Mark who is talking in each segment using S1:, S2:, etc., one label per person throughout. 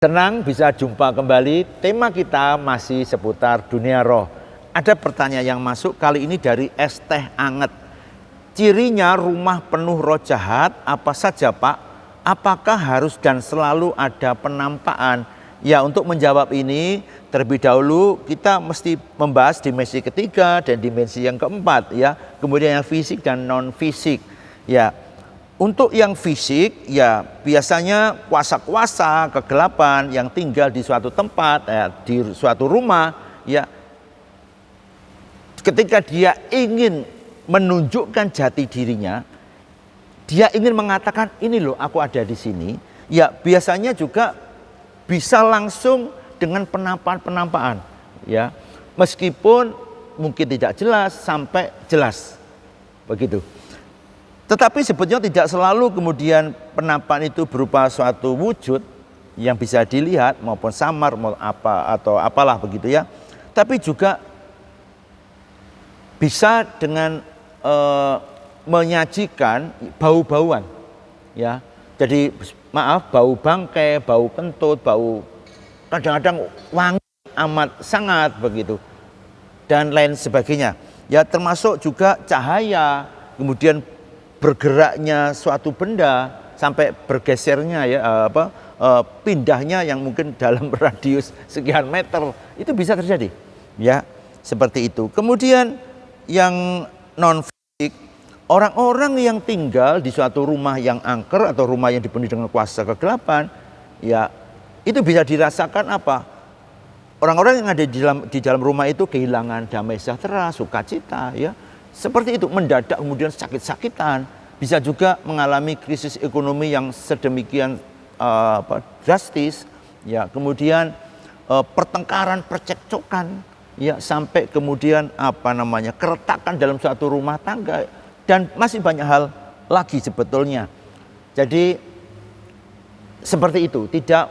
S1: Senang bisa jumpa kembali. Tema kita masih seputar dunia roh. Ada pertanyaan yang masuk kali ini dari Es Teh Anget. Cirinya rumah penuh roh jahat apa saja, Pak? Apakah harus dan selalu ada penampakan? Ya, untuk menjawab ini terlebih dahulu kita mesti membahas dimensi ketiga dan dimensi yang keempat, ya. Kemudian yang fisik dan non fisik. Ya. Untuk yang fisik, ya biasanya kuasa-kuasa kegelapan yang tinggal di suatu tempat, di suatu rumah, ya ketika dia ingin menunjukkan jati dirinya, dia ingin mengatakan ini loh aku ada di sini, ya biasanya juga bisa langsung dengan penampakan-penampakan, ya meskipun mungkin tidak jelas sampai jelas, begitu. Tetapi sebetulnya tidak selalu kemudian penampakan itu berupa suatu wujud yang bisa dilihat maupun samar atau apalah begitu ya. Tapi juga bisa dengan menyajikan bau-bauan ya. Jadi maaf, bau bangkai, bau kentut, bau kadang-kadang wangi amat sangat begitu dan lain sebagainya. Ya termasuk juga cahaya, kemudian bergeraknya suatu benda sampai bergesernya pindahnya yang mungkin dalam radius sekian meter itu bisa terjadi ya seperti itu. Kemudian yang non fisik, orang-orang yang tinggal di suatu rumah yang angker atau rumah yang dipenuhi dengan kuasa kegelapan, ya itu bisa dirasakan apa? Orang-orang yang ada di dalam rumah itu kehilangan damai sejahtera, sukacita, ya. Seperti itu, mendadak kemudian sakit-sakitan, bisa juga mengalami krisis ekonomi yang sedemikian drastis, ya. Kemudian pertengkaran, percekcokan, ya, sampai kemudian keretakan dalam suatu rumah tangga dan masih banyak hal lagi sebetulnya. Jadi seperti itu, tidak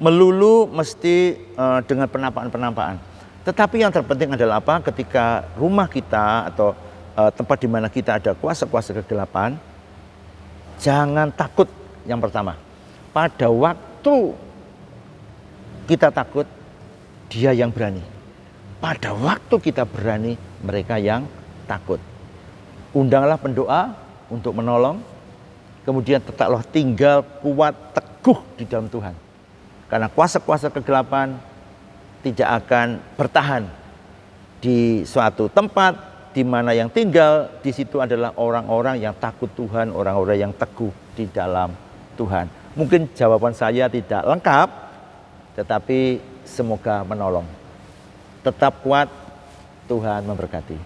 S1: melulu mesti dengan penampakan-penampakan. Tetapi yang terpenting adalah apa? Ketika rumah kita atau tempat di mana kita ada kuasa-kuasa kegelapan, jangan takut. Yang pertama, pada waktu kita takut, dia yang berani. Pada waktu kita berani, mereka yang takut. Undanglah pendoa untuk menolong, kemudian tetaplah tinggal kuat teguh di dalam Tuhan. Karena kuasa-kuasa kegelapan tidak akan bertahan di suatu tempat di mana yang tinggal di situ adalah orang-orang yang takut Tuhan, orang-orang yang teguh di dalam Tuhan. Mungkin jawaban saya tidak lengkap, tetapi semoga menolong. Tetap kuat, Tuhan memberkati.